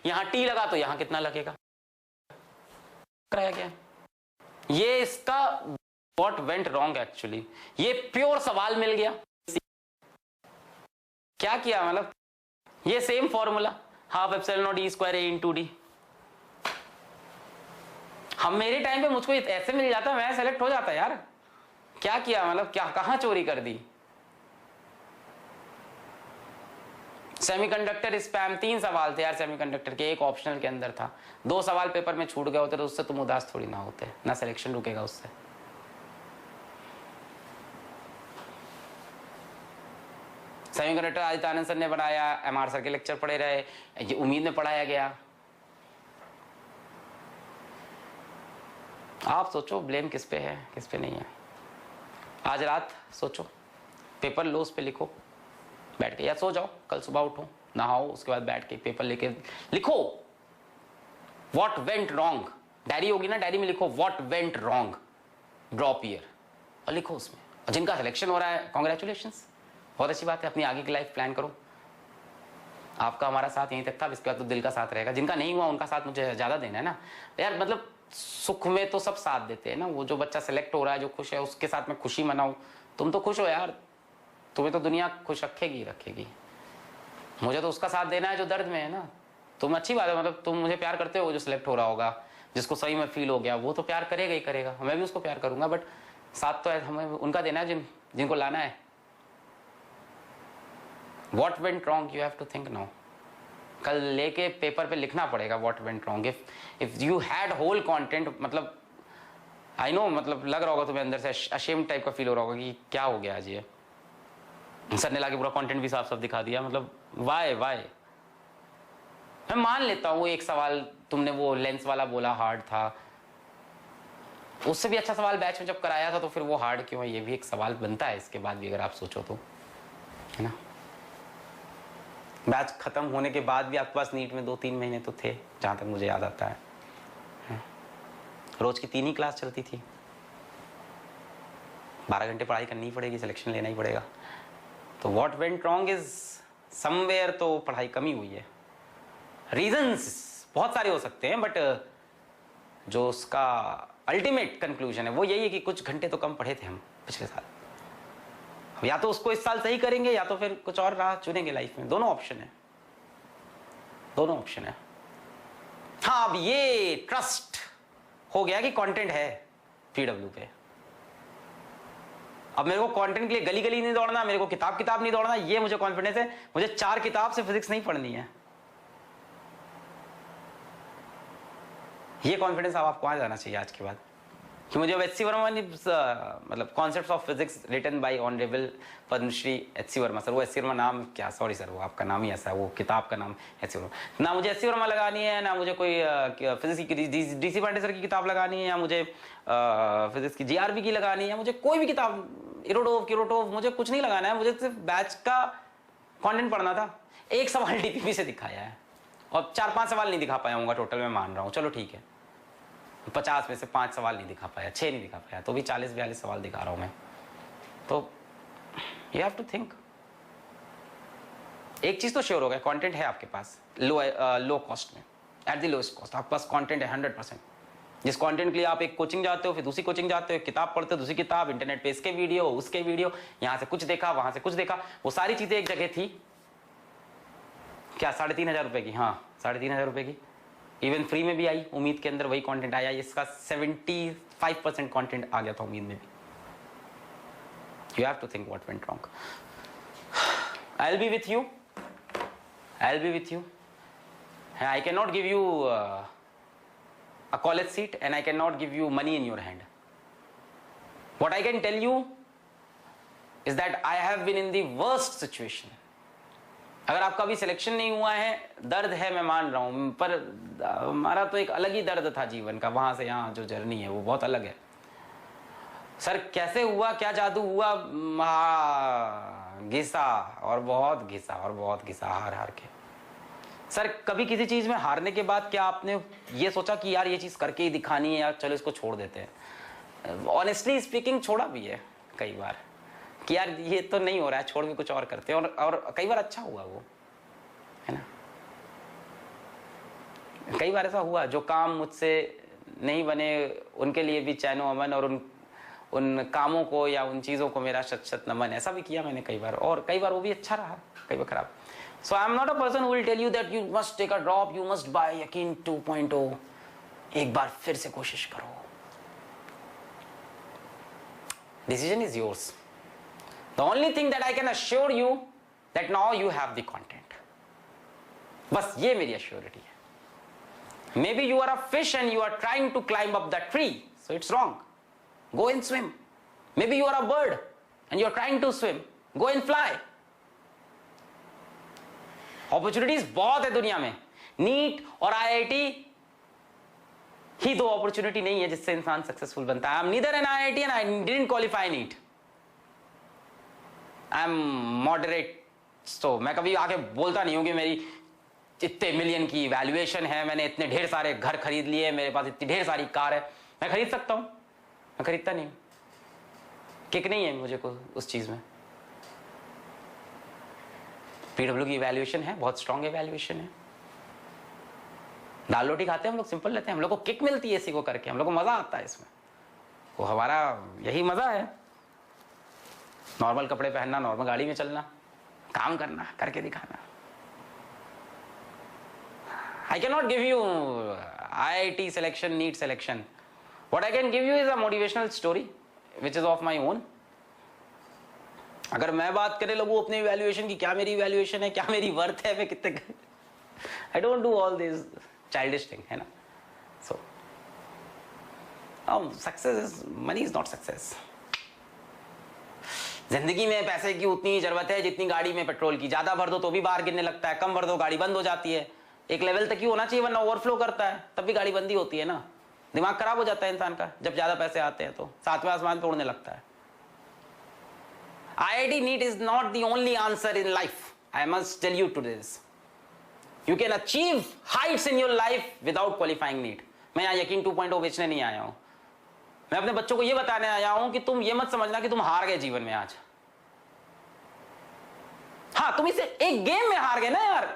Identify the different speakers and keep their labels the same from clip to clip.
Speaker 1: यहां टी लगा तो यहां कितना लगेगा, कराया गया। ये इसका व्हाट वेंट रॉन्ग एक्चुअली, ये प्योर सवाल मिल गया। क्या किया मतलब, ये same formula half epsilon not E square A into D. हम मेरे टाइम पे मुझको ऐसे मिल जाता, मैं सेलेक्ट हो जाता यार। क्या किया मतलब, क्या कहां चोरी कर दी। सेमीकंडक्टर स्पैम 3 सवाल थे यार सेमीकंडक्टर के, एक ऑप्शनल के अंदर था। 2 सवाल पेपर में छूट गए होते तो उससे तुम उदास थोड़ी ना होते, ना सिलेक्शन रुकेगा उससे। सेमीकंडक्टर आदित्य आनंद सर ने बनाया, एमआर सर के लेक्चर पढ़े रहे, ये उम्मीद में पढ़ाया गया। आप सोचो ब्लेम किस पे है किस पे नहीं है। आज रात सोचो, पेपर लो, उस पे लिखो बैठ के, या सो जाओ, कल सुबह उठो नहाओ, उसके बाद बैठ के पेपर लेके लिखो व्हाट वेंट रॉन्ग। डायरी होगी ना, डायरी में लिखो what went wrong, drop year, और लिखो उसमें। और जिनका सिलेक्शन हो रहा है कॉन्ग्रेचुलेशंस, बहुत अच्छी बात है, अपनी आगे की लाइफ प्लान करो। आपका हमारा साथ यहीं तक था, इसके बाद तो दिल का साथ रहेगा। जिनका नहीं हुआ उनका साथ मुझे ज्यादा देना है ना यार। मतलब सुख में तो सब साथ देते हैं ना, वो जो बच्चा सेलेक्ट हो रहा है जो खुश है उसके साथ में खुशी मनाओ। तुम तो खुश हो यार, तुम्हें तो दुनिया खुश रखेगी रखेगी, मुझे तो उसका साथ देना है जो दर्द में है ना। तुम अच्छी बात है, मतलब तुम मुझे प्यार करते हो, जो सिलेक्ट हो रहा होगा, जिसको सही में फील हो गया, वो तो प्यार करेगा ही करेगा, मैं भी उसको प्यार करूंगा, बट साथ तो हमें उनका देना है जिनको लाना है। What went wrong you have to think now। कल लेके पेपर पे लिखना पड़ेगा what went wrong। if you had whole content, मतलब I know, मतलब लग रहा होगा तुम्हें अंदर से ashamed टाइप का फील हो रहा होगा कि क्या हो गया आज ये, सर ने लाके पूरा कंटेंट भी साफ साफ दिखा दिया। मतलब वाई मैं मान लेता हूँ एक सवाल तुमने वो लेंस वाला बोला हार्ड था, उससे भी अच्छा सवाल बैच में जब कराया था, तो फिर वो हार्ड क्यों है, ये भी एक सवाल बनता है इसके बाद भी, अगर आप सोचो तो, है ना। बैच खत्म होने के बाद भी आपके पास नीट में 2-3 महीने तो थे, जहां तक मुझे याद आता है। रोज की 3 ही क्लास चलती थी, 12 घंटे पढ़ाई करनी पड़ेगी, सिलेक्शन लेना ही पड़ेगा। तो what went wrong is somewhere, तो पढ़ाई कमी हुई है। रीजंस बहुत सारे हो सकते हैं, बट जो उसका अल्टीमेट कंक्लूजन है वो यही है कि कुछ घंटे तो कम पढ़े थे हम पिछले साल। या तो उसको इस साल सही करेंगे, या तो फिर कुछ और राह चुनेंगे लाइफ में। दोनों ऑप्शन है, दोनों ऑप्शन है। हाँ, अब ये ट्रस्ट हो गया कि कंटेंट है पीडब्ल्यू पे। अब मेरे को कंटेंट के लिए गली गली नहीं दौड़ना, मेरे को किताब किताब नहीं दौड़ना, ये मुझे कॉन्फिडेंस है। मुझे 4 किताब से फिजिक्स नहीं पढ़नी है, ये कॉन्फिडेंस अब आपको आ जाना चाहिए आज के बाद। कि मुझे एच सी वर्मा ने मतलब concepts of physics written by honourable Padmashri H C Verma sir, वो एच सी वर्मा नाम क्या, सॉरी सर, वो आपका नाम ही ऐसा है, वो किताब का नाम एच सी वर्मा। ना मुझे एच सी वर्मा लगानी है, ना मुझे कोई फिजिक्स की डीसी पांडे सर की किताब लगानी है, या मुझे फिजिक्स की जीआरबी की लगानी है, मुझे कोई भी किताब इरोटोव किरोटोव मुझे कुछ नहीं लगाना है। मुझे सिर्फ बैच का कॉन्टेंट पढ़ना था। एक सवाल डीपीपी से दिखाया है, और 4-5 सवाल नहीं दिखा पाया हूँ टोटल, मैं मान रहा हूँ, चलो ठीक है। 50 में से 5 सवाल नहीं दिखा पाया, 6 नहीं दिखा पाया, तो भी 40-42 सवाल दिखा रहा हूं मैं। तो यू हैव टू थिंक। एक चीज तो श्योर हो गया, कंटेंट है आपके पास लो कॉस्ट में, एट द लोएस्ट कॉस्ट आपके पास कंटेंट है 100%। जिस कंटेंट के लिए आप एक कोचिंग जाते हो, फिर दूसरी कोचिंग जाते हो, किताब पढ़ते हो, दूसरी किताब, इंटरनेट पे इसके वीडियो उसके वीडियो, यहां से कुछ देखा वहां से कुछ देखा, वो सारी चीजें एक जगह थी। क्या 3,500 रुपए की? हाँ 3,500 रुपए की, इवन फ्री में भी आई, उम्मीद के अंदर वही कंटेंट आया। इसका 75% कंटेंट आ गया था उम्मीद में भी। You have to think what went wrong. I will be with you, I will be with you. I can not give you a college seat and I cannot give you money in your hand. What I can tell you is that I have been in the worst situation. अगर आपका अभी selection नहीं हुआ है, दर्द है, मैं मान रहा हूं, पर हमारा तो एक अलग ही दर्द था जीवन का, वहां से यहां जो जर्नी है वो बहुत अलग है। सर कैसे हुआ, क्या जादू हुआ, घिसा और बहुत घिसा और बहुत घिसा हार हार के। सर कभी किसी चीज में हारने के बाद क्या आपने ये सोचा कि यार ये चीज करके ही दिखानी है, यार चलो इसको छोड़ देते हैं? ऑनेस्टली स्पीकिंग छोड़ा भी है कई बार कि यार ये तो नहीं हो रहा है, छोड़ के कुछ और करते हैं, और कई बार अच्छा हुआ वो, है ना। कई बार ऐसा हुआ, जो काम मुझसे नहीं बने उनके लिए भी चैनो अमन, और उन कामों को या उन चीज़ों को मेरा शत शत नमन, ऐसा भी किया मैंने कई बार, और कई बार वो भी अच्छा रहा, कई बार खराब। So I am not a person who will tell you that you must take a drop, you must buy Yakeen 2.0। एक बार फिर से कोशिश करो, decision is yours. The only thing that I can assure you that now you have the content, बस ये मेरी assurity है। Maybe you are a fish and you are trying to climb up that tree, so it's wrong. Go and swim. Maybe you are a bird and you are trying to swim. Go and fly. Opportunities बहुत है दुनिया में। NEET और IIT ही दो opportunity नहीं है जिससे इंसान सक्सेसफुल बनता है। I am neither an IIT and I didn't qualify NEET. I am moderate, so मैं कभी आके बोलता नहीं हूँ कि मेरी इतने मिलियन की वैल्यूएशन है, मैंने इतने ढेर सारे घर खरीद लिए, मेरे पास इतनी ढेर सारी कार है। मैं खरीद सकता हूं, मैं खरीदता नहीं, किक नहीं है मुझे को उस चीज में। PW की वैल्यूएशन है, बहुत स्ट्रॉन्ग वैल्यूएशन है। दाल रोटी खाते हैं हम लोग, सिंपल रहते हैं, हम लोग को किक मिलती है इसी को करके, हम लोग को मजा आता है इसमें, वो हमारा यही मजा है। नॉर्मल कपड़े पहनना, नॉर्मल गाड़ी में चलना, काम करना, करके दिखाना। I cannot give you IIT selection, NEET selection. What I can give you is a motivational story, which is of my own. अगर मैं बात करने लगूं अपनी वैल्यूएशन की, क्या मेरी वैल्यूएशन है, क्या मेरी वर्थ है, मैं कितने, I don't do all these childish thing, है ना? So, success is, money is not success. जिंदगी में पैसे की उतनी जरूरत है जितनी गाड़ी में पेट्रोल की। ज्यादा भर दो तो भी बाहर गिरने लगता है, कम भर दो गाड़ी बंद हो जाती है। एक लेवल तक ही होना चाहिए, वरना ओवरफ्लो करता है, तब भी गाड़ी बंदी होती है ना। दिमाग खराब हो जाता है इंसान का जब ज्यादा पैसे आते हैं, तो सातवें आसमान पे उड़ने लगता है। IIT NEET is not the only answer in life. I must tell you today this. You can achieve heights in your life without qualifying NEET. मैं यहाँ यकीन 2.0 बेचने नहीं आया हूँ, मैं अपने बच्चों को ये बताने आया हूँ कि तुम ये मत समझना कि तुम हार गए जीवन में आज। हाँ, तुम इसे एक गेम में हार गए ना यार।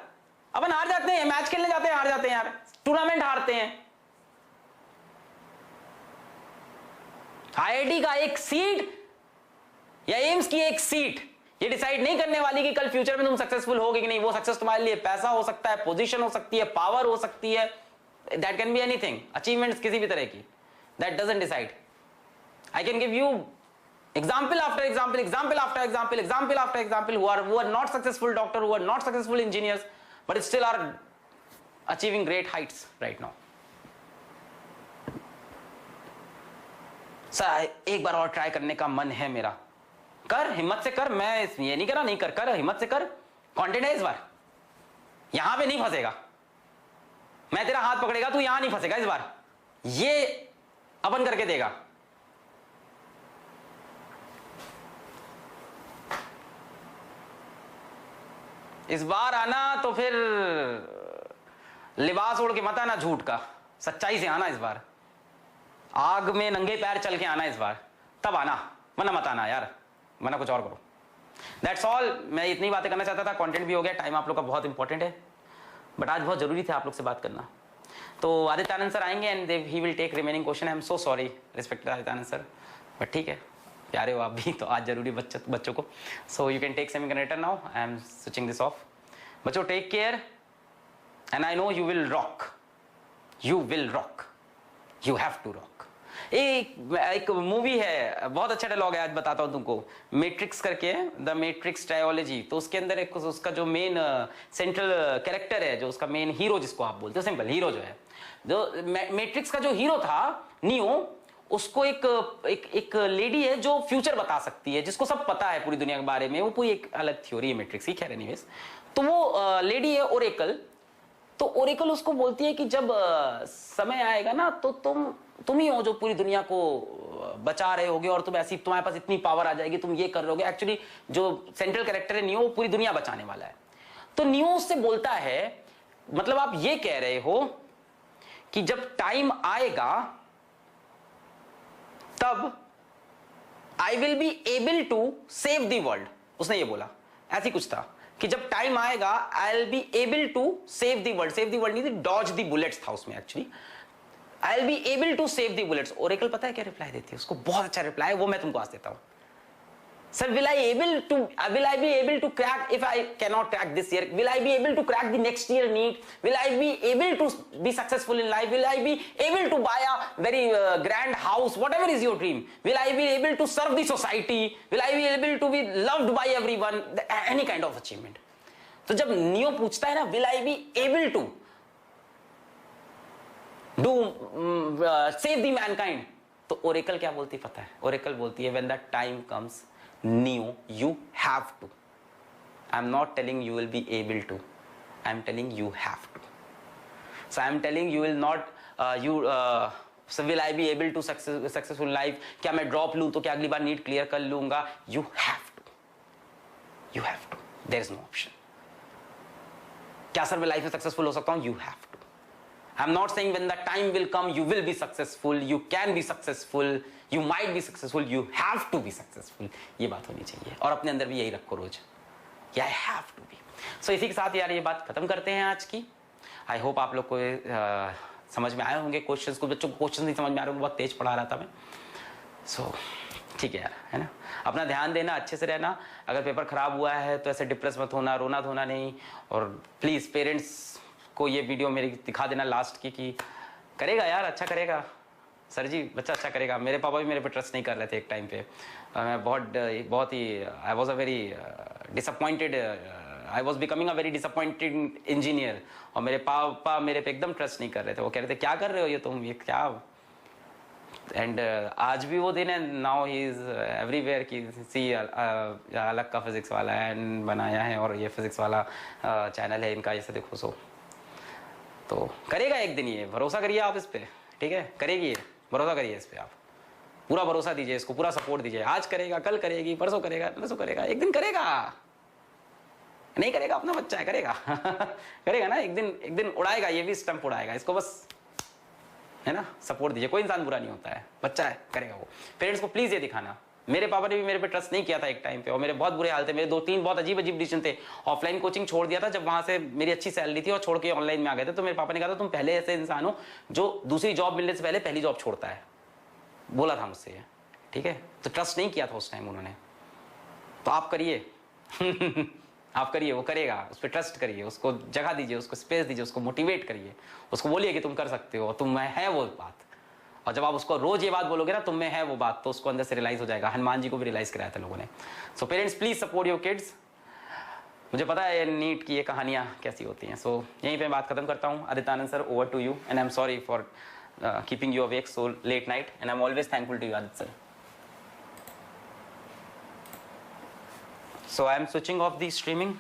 Speaker 1: अपन हार जाते हैं, मैच खेलने जाते हैं हार जाते हैं यार, टूर्नामेंट हारते हैं। IIT का एक सीट या एम्स की एक सीट ये डिसाइड नहीं करने वाली कि कल फ्यूचर में तुम सक्सेसफुल होगे कि नहीं। वो सक्सेस तुम्हारे लिए पैसा हो सकता है, पोजीशन हो सकती है, पावर हो सकती है, that can be anything, achievements किसी भी तरह की, that doesn't decide. I can give you example after example, example after example, example after example who are not successful doctor, who are not successful engineers, but still are achieving great heights right now. Sir एक बार और try करने का मन है मेरा, कर, हिम्मत से कर। मैं ये नहीं करा नहीं कर, कर हिम्मत से कर। कंटेंट है इस बार, यहां पे नहीं फंसेगा। मैं तेरा हाथ पकड़ेगा, तू यहां नहीं फंसेगा इस बार, ये अपन करके देगा। इस बार आना तो फिर लिबास ओढ़ के मत आना झूठ का, सच्चाई से आना इस बार। आग में नंगे पैर चल के आना इस बार, तब आना, वरना मत आना यार, वरना कुछ और करो। That's all. मैं इतनी बातें करना चाहता था, कंटेंट भी हो गया, टाइम आप लोग का बहुत इंपॉर्टेंट है, बट आज बहुत जरूरी था आप लोग से बात करना। तो आदित्य आनंद सर आएंगे and he will take remaining question. I am so sorry respected Aditya Anand sir, but ठीक है, प्यारे हो आप भी, तो आज जरूरी बच्चों को। So you can take semiconductor now, I am switching this off. बच्चों take care and I know you will rock, you will rock, you have to rock. एक मूवी है, बहुत अच्छा डायलॉग है, आज बताता हूं तुमको, मैट्रिक्स करके, द मैट्रिक्स ट्रायोलॉजी। तो उसके अंदर एक उसका जो मेन सेंट्रल कैरेक्टर है, जो उसका मेन हीरो जिसको आप बोलते हो, सिंपल हीरो जो है, जो मैट्रिक्स का जो हीरो था नियो, उसको एक लेडी है जो फ्यूचर बता सकती है, जिसको सब पता है पूरी दुनिया के बारे में। वो पूरी एक अलग थ्योरी है मैट्रिक्स की, खैर एनीवेज। तो वो लेडी है ओरेकल। तो ओरेकल उसको बोलती है कि जब समय आएगा ना, तो तुम ही हो जो पूरी दुनिया को बचा रहे होगे, और तुम्हारे पास इतनी पावर आ जाएगी, तुम ये कर रहे होगे। एक्चुअली जो सेंट्रल कैरेक्टर है नियो, वो पूरी दुनिया बचाने वाला है। तो नियो उससे बोलता है, मतलब आप ये कह रहे हो कि जब टाइम आएगा तब I will be able to save the world. उसने ये बोला, ऐसी कुछ था कि जब टाइम आएगा I will be able to save the world नहीं थी, डॉज द बुलेट्स था उसमें actually, I will be able to save the bullets. Oracle पता है क्या रिप्लाई देती है उसको, बहुत अच्छा रिप्लाई है वो, मैं तुमको आज देता हूं। Sir, will I be able to crack, if I cannot crack this year, will I be able to crack the next year NEET? Will I be able to be successful in life? Will I be able to buy a very grand house? Whatever is your dream. Will I be able to serve the society? Will I be able to be loved by everyone? Any kind of achievement. तो जब neo पूछता है ना, will I be able to do save the mankind? तो Oracle क्या बोलती पता है? ओरेकल बोलती है when the time comes, Neo, you have to. I'm not telling you will be able to. I'm telling you have to. So I'm telling you will not. So will I be able to successful in life? क्या मैं drop लूँ तो क्या अगली बार NEET clear कर लूँगा? You have to. You have to. There is no option. क्या sir मैं लाइफ में सक्सेसफुल हो सकता हूँ? You have to. I'm not saying when the time will come you will be successful, you can be successful, you might be successful, you have to be successful. ये बात होनी चाहिए और अपने अंदर भी यही रखो रोज, I have to be. So इसी के साथ यार ये बात खत्म करते हैं आज की। आई होप आप लोग को समझ में आए होंगे क्वेश्चंस को, बच्चों को क्वेश्चन नहीं समझ में आ रहे होंगे, बहुत तेज पढ़ा रहा था मैं। सो ठीक है यार, है ना, अपना ध्यान देना, अच्छे से रहना। अगर पेपर खराब हुआ है तो ऐसे डिप्रेस मत होना, रोना धोना नहीं। और प्लीज पेरेंट्स को ये वीडियो मेरी दिखा देना लास्ट की कि करेगा यार, अच्छा करेगा सर जी, बच्चा अच्छा करेगा। मेरे पापा भी मेरे पे ट्रस्ट नहीं कर रहे थे एक टाइम पे, मैं बहुत ही I was a very disappointed, I was becoming a very disappointed engineer. और मेरे पापा मेरे पे एकदम ट्रस्ट नहीं कर रहे थे, वो कह रहे थे क्या कर रहे हो ये तुम, ये क्या। एंड आज भी वो दिन है, नाउ ही इज एवरीवेयर की सी अलग का फिजिक्स वाला एंड बनाया है और ये फिजिक्स वाला चैनल है इनका, इसे देखो। सो तो करेगा एक दिन, ये भरोसा करिए आप इस पे, ठीक है, करेगी ये, भरोसा करिए इस पे, आप पूरा भरोसा दीजिए इसको, पूरा सपोर्ट दीजिए। आज करेगा, कल करेगी, परसों करेगा, परसों करेगा, एक दिन करेगा। नहीं करेगा अपना बच्चा है, करेगा करेगा ना, एक दिन उड़ाएगा, ये भी स्टंप उड़ाएगा, इसको बस है ना सपोर्ट दीजिए। कोई इंसान बुरा नहीं होता है, बच्चा है करेगा वो। पेरेंट्स को प्लीज ये दिखाना। मेरे पापा ने भी मेरे पे ट्रस्ट नहीं किया था एक टाइम पे, और मेरे बहुत बुरे हाल थे, मेरे 2-3 बहुत अजीब डिसीजन थे। ऑफलाइन कोचिंग छोड़ दिया था जब वहां से मेरी अच्छी सैलरी थी और छोड़ के ऑनलाइन में आ गए थे। तो मेरे पापा ने कहा था तुम पहले ऐसे इंसान हो जो दूसरी जॉब मिलने से पहले पहली जॉब छोड़ता है, बोला था मुझसे ये, ठीक है। तो ट्रस्ट नहीं किया था उस टाइम उन्होंने, तो आप करिए आप करिए, वो करेगा, उस पर ट्रस्ट करिए, उसको जगह दीजिए, उसको स्पेस दीजिए, उसको मोटिवेट करिए, उसको बोलिए कि तुम कर सकते हो, तुम में है वो बात। और जब आप उसको रोज ये बात बोलोगे ना तुम में है वो बात, तो उसको अंदर से रियलाइज हो जाएगा। हनुमान जी को भी रियलाइज कराया था लोगों ने। So parents please support your kids. मुझे पता है नीट की ये कहानियां कैसी होती हैं। सो यहीं पे बात खत्म करता हूँ। Adityanand sir, over to you, and I am sorry for keeping you awake so late night, and I am always thankful to you Aditya sir. So I am switching off the streaming.